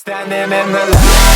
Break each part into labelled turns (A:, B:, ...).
A: Standing in the light.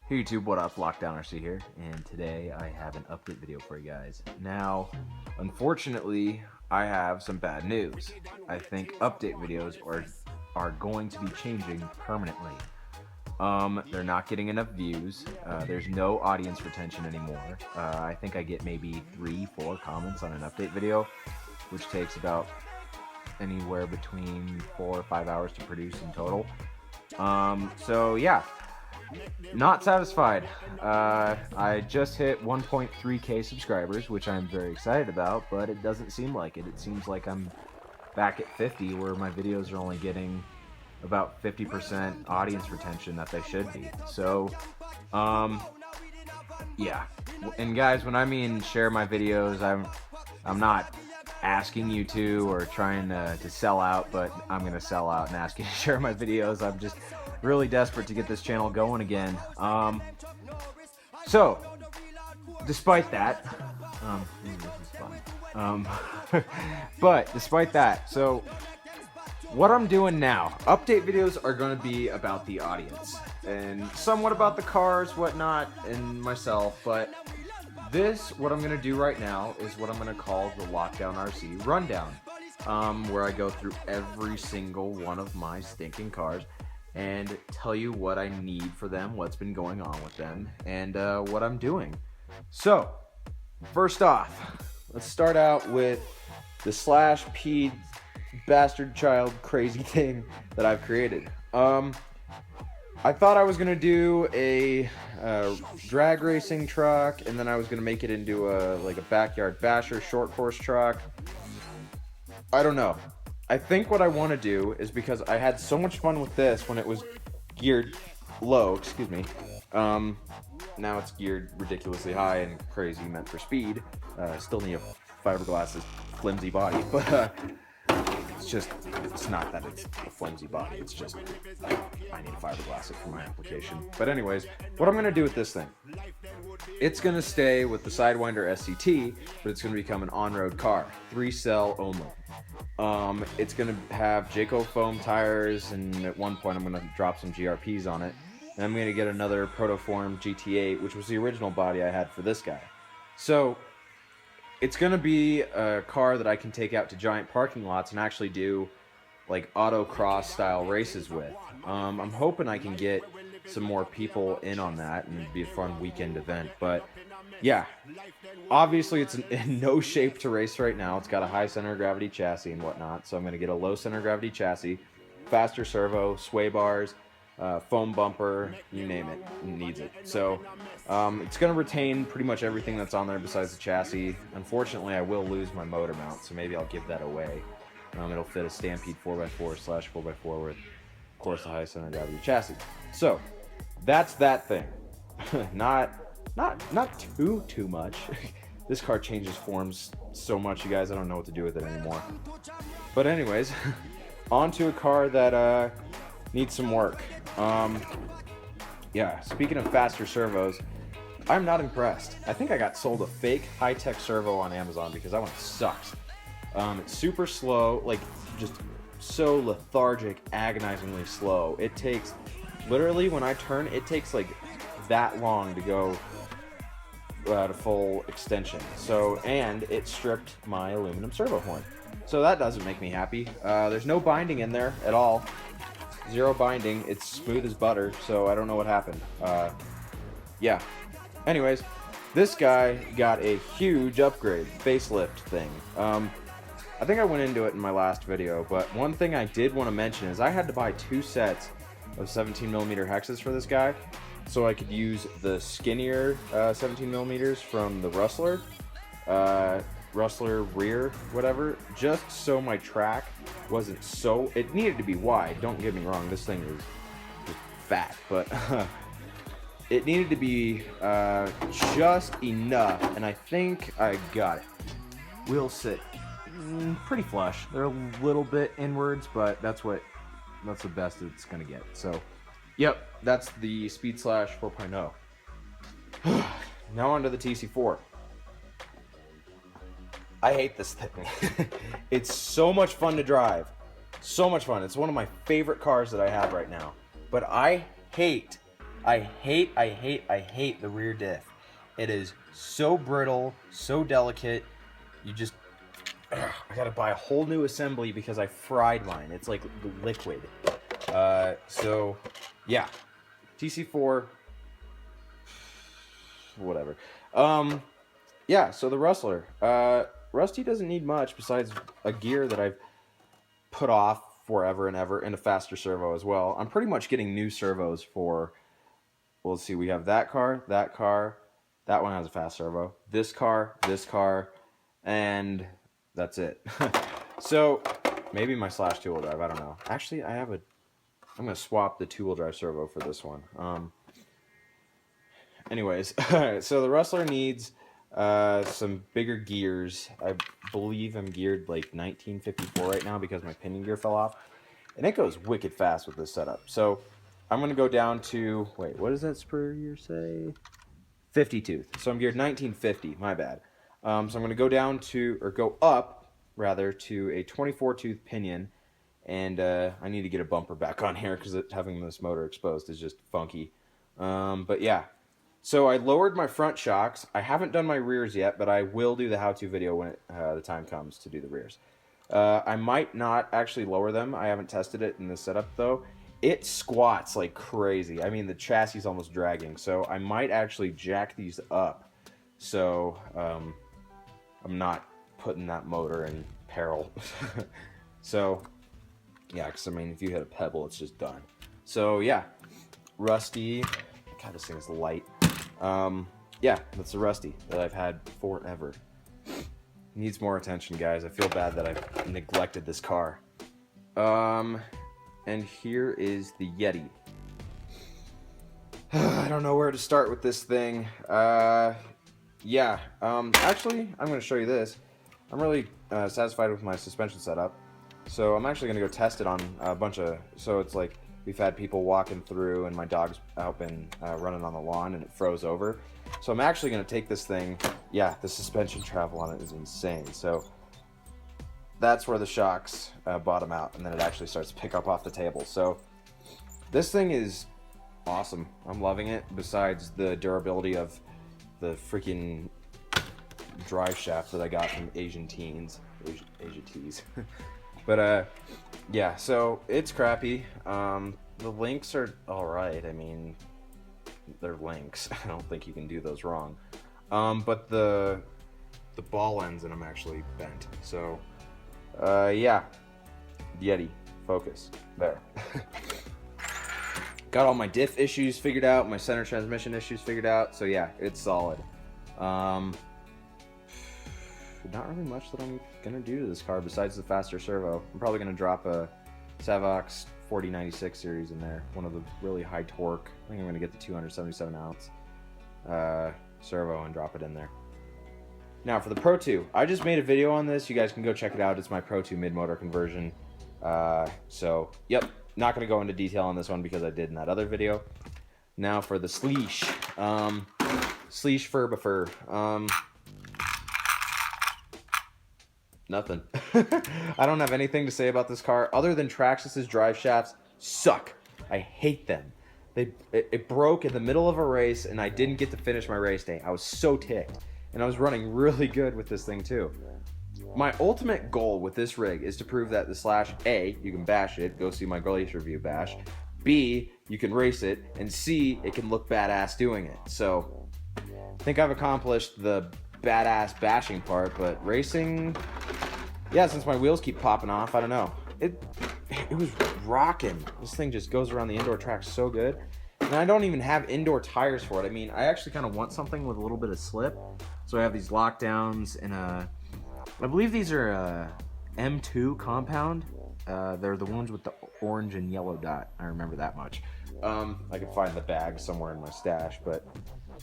B: Hey YouTube, what up? Lockdown RC here, and today I have an update video for you guys. Now, unfortunately, I have some bad news. I think update videos are going to be changing permanently. They're not getting enough views. There's no audience retention anymore. I think I get maybe 3-4 comments on an update video, which takes about anywhere between 4 or 5 hours to produce in total. So yeah. Not satisfied. I just hit 1.3k subscribers, which I'm very excited about, but it doesn't seem like it. It seems like I'm back at 50, where my videos are only getting about 50% audience retention that they should be. So, yeah. And guys, when I mean share my videos, I'm not asking you to or trying to sell out, but I'm gonna sell out and ask you to share my videos. I'm just really desperate to get this channel going again. So despite that, this is fun. But despite that, so what I'm doing now, update videos are going to be about the audience and somewhat about the cars, whatnot, and myself. But what I'm going to do right now is what I'm going to call the Lockdown RC Rundown, where I go through every single one of my stinking cars and tell you what I need for them, what's been going on with them, and what I'm doing. So, first off, let's start out with the Slash P bastard child crazy thing that I've created. I thought I was gonna do a drag racing truck, and then I was gonna make it into like a backyard basher short course truck. I don't know. I think what I want to do is, because I had so much fun with this when it was geared low, excuse me. Now it's geared ridiculously high and crazy, meant for speed. Still need a fiberglass's flimsy body, but it's not that it's a flimsy body, it's just I need a fiberglass it for my application. But anyways, what I'm going to do with this thing, it's going to stay with the Sidewinder SCT, but it's going to become an on-road car, 3-cell only. It's going to have Jayco foam tires, and at one point I'm going to drop some GRPs on it. And I'm going to get another Protoform GT8, which was the original body I had for this guy. So it's going to be a car that I can take out to giant parking lots and actually do like autocross style races with. I'm hoping I can get some more people in on that and it'd be a fun weekend event. But yeah, obviously it's in no shape to race right now. It's got a high center of gravity chassis and whatnot, so I'm going to get a low center of gravity chassis, faster servo, sway bars, foam bumper, you name it, needs it. So it's going to retain pretty much everything that's on there besides the chassis. Unfortunately, I will lose my motor mount, so maybe I'll give that away. It'll fit a Stampede 4x4/4x4 with, of course, the high center of gravity chassis. So that's that thing. not too much. This car changes forms so much, you guys, I don't know what to do with it anymore. But anyways, on to a car that needs some work. Yeah, speaking of faster servos, I'm not impressed. I think I got sold a fake high-tech servo on Amazon because that one sucks. It's super slow, like just so lethargic, agonizingly slow. It takes, literally when I turn, it takes like that long to go to full extension. So, and it stripped my aluminum servo horn. So that doesn't make me happy. There's no binding in there at all. Zero binding. It's smooth as butter, so I don't know what happened. Yeah. Anyways, this guy got a huge upgrade, facelift thing. I think I went into it in my last video, but one thing I did want to mention is I had to buy 2 sets of 17mm hexes for this guy, so I could use the skinnier 17mm from the Rustler, Rustler rear, whatever, just so my track wasn't so, it needed to be wide, don't get me wrong, this thing is just fat, but it needed to be just enough, and I think I got it. wheels sit pretty flush. They're a little bit inwards, but that's the best it's gonna get. So, yep, that's the Speed Slash 4.0. Now onto the TC4. I hate this thing. It's so much fun to drive. So much fun. It's one of my favorite cars that I have right now. But I hate the rear diff. It is so brittle, so delicate. I gotta buy a whole new assembly because I fried mine. It's like liquid. So, yeah. TC4, whatever. Yeah, so the Rustler. Rusty doesn't need much besides a gear that I've put off forever and ever, and a faster servo as well. I'm pretty much getting new servos for, well, let's see, we have that car, that one has a fast servo, this car, and that's it. So, maybe my Slash two-wheel drive, I don't know. Actually, I'm going to swap the two-wheel drive servo for this one. Anyways, so the Rustler needs some bigger gears. I believe I'm geared like 1954 right now because my pinion gear fell off. And it goes wicked fast with this setup. So I'm going to go down to, wait, what does that spur gear say? 50 tooth. So I'm geared 1950, my bad. So I'm going to go down to, or go up, rather, to a 24 tooth pinion. And I need to get a bumper back on here because having this motor exposed is just funky. But yeah. So I lowered my front shocks. I haven't done my rears yet, but I will do the how-to video when the time comes to do the rears. I might not actually lower them. I haven't tested it in this setup, though. It squats like crazy. I mean, the chassis is almost dragging. So I might actually jack these up. So I'm not putting that motor in peril. So, yeah, because, I mean, if you hit a pebble, it's just done. So, yeah. Rusty. God, this thing's light. Yeah, that's the Rusty that I've had forever. Needs more attention, guys. I feel bad that I've neglected this car. And here is the Yeti. I don't know where to start with this thing. Yeah, actually, I'm going to show you this. I'm really satisfied with my suspension setup. So I'm actually going to go test it on a bunch of, so it's like, we've had people walking through and my dog's out been running on the lawn and it froze over. So I'm actually going to take this thing, yeah, the suspension travel on it is insane. So that's where the shocks bottom out and then it actually starts to pick up off the table. So this thing is awesome. I'm loving it, besides the durability of the freaking drive shaft that I got from Asian tees. But yeah, so it's crappy. The links are alright. I mean, they're links. I don't think you can do those wrong. But the ball ends in them actually bent. So yeah, Yeti, focus there. Got all my diff issues figured out, my center transmission issues figured out. So yeah, it's solid. Not really much that I'm gonna do to this car besides the faster servo. I'm probably gonna drop a Savox 4096 series in there, one of the really high torque. I think I'm gonna get the 277 ounce servo and drop it in there. Now for the Pro 2, I just made a video on this. You guys can go check it out. It's my Pro 2 mid-motor conversion. So yep, not gonna go into detail on this one because I did in that other video. Now for the Sleesh, Sleesh Furbifer. Nothing. I don't have anything to say about this car other than Traxxas's drive shafts suck. I hate them. It broke in the middle of a race and I didn't get to finish my race day. I was so ticked. And I was running really good with this thing too. My ultimate goal with this rig is to prove that the Slash, A, you can bash it, go see my Glacier Review bash. B, you can race it. And C, it can look badass doing it. So, I think I've accomplished the badass bashing part, but racing, yeah, since my wheels keep popping off, I don't know. It was rocking. This thing just goes around the indoor track so good. And I don't even have indoor tires for it. I mean, I actually kind of want something with a little bit of slip. So I have these lockdowns and I believe these are M2 compound. They're the ones with the orange and yellow dot. I remember that much. I could find the bag somewhere in my stash, but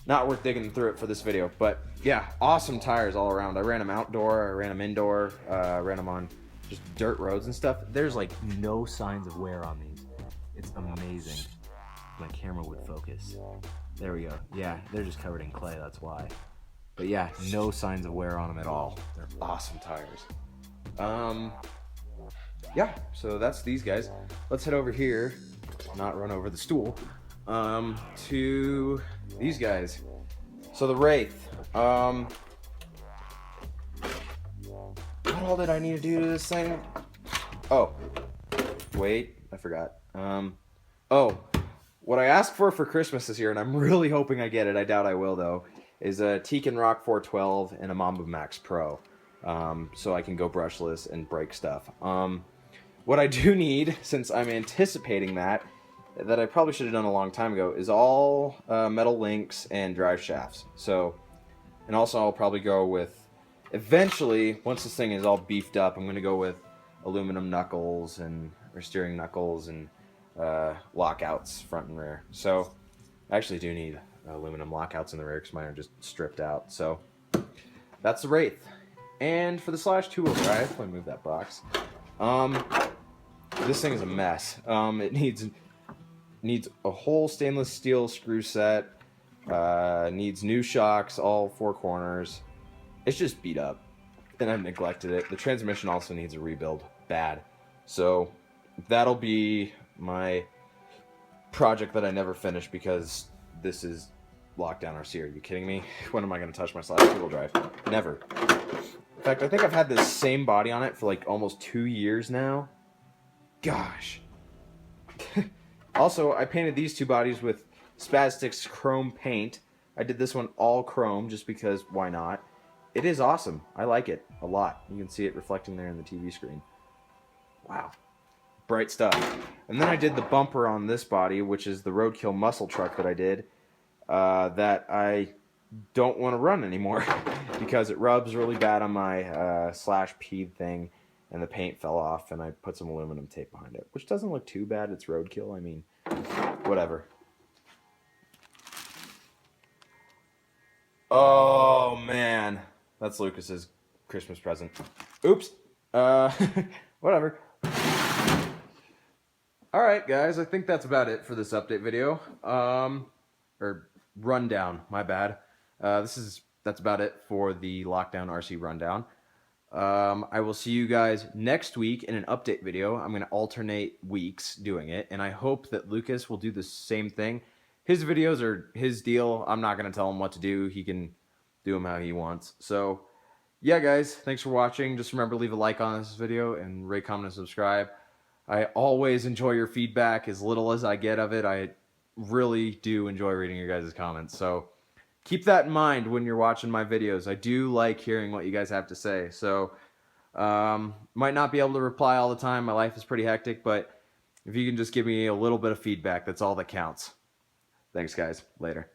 B: not worth digging through it for this video. But yeah, awesome tires all around. I ran them outdoor, I ran them indoor, ran them on just dirt roads and stuff. There's like no signs of wear on these. It's amazing. My camera would focus. There we go. Yeah, they're just covered in clay, that's why. But yeah, no signs of wear on them at all. They're awesome tires. Yeah, so that's these guys. Let's head over here, not run over the stool, to these guys. So the Wraith. What all did I need to do to this thing? Oh, wait, I forgot. Oh, what I asked for Christmas this year, and I'm really hoping I get it, I doubt I will though, is a Tekin Rock 412 and a Mamba Max Pro. So I can go brushless and break stuff. What I do need, since I'm anticipating that I probably should have done a long time ago, is all metal links and drive shafts. So, and also I'll probably go with, eventually, once this thing is all beefed up, I'm going to go with aluminum knuckles or steering knuckles and lockouts front and rear. So I actually do need aluminum lockouts in the rear because mine are just stripped out. So that's the Wraith. And for the Slash 2-wheel drive, let me move that box. This thing is a mess. It needs a whole stainless steel screw set. Needs new shocks, all 4 corners. It's just beat up, and I've neglected it. The transmission also needs a rebuild, bad. So that'll be my project that I never finish because this is lockdown RC. Are you kidding me? When am I going to touch my Slash 2-wheel drive? Never. In fact, I think I've had this same body on it for like almost 2 years now. Gosh. Also, I painted these 2 bodies with Spaztics chrome paint. I did this one all chrome just because why not? It is awesome. I like it a lot. You can see it reflecting there in the TV screen. Wow. Bright stuff. And then I did the bumper on this body, which is the Roadkill muscle truck that I did, that I don't want to run anymore because it rubs really bad on my Slash peed thing, and the paint fell off, and I put some aluminum tape behind it, which doesn't look too bad. It's Roadkill. I mean, whatever. Oh, man. That's Lucas's Christmas present. Oops. Whatever. Alright, guys. I think that's about it for this update video. Or rundown. My bad. That's about it for the Lockdown RC rundown. I will see you guys next week in an update video. I'm going to alternate weeks doing it, and I hope that Lucas will do the same thing. His videos are his deal. I'm not going to tell him what to do. He can do them how he wants. So, yeah, guys, thanks for watching. Just remember to leave a like on this video and rate, comment, and subscribe. I always enjoy your feedback, as little as I get of it. I really do enjoy reading your guys' comments. So, keep that in mind when you're watching my videos. I do like hearing what you guys have to say. So, might not be able to reply all the time. My life is pretty hectic, but if you can just give me a little bit of feedback, that's all that counts. Thanks, guys. Later.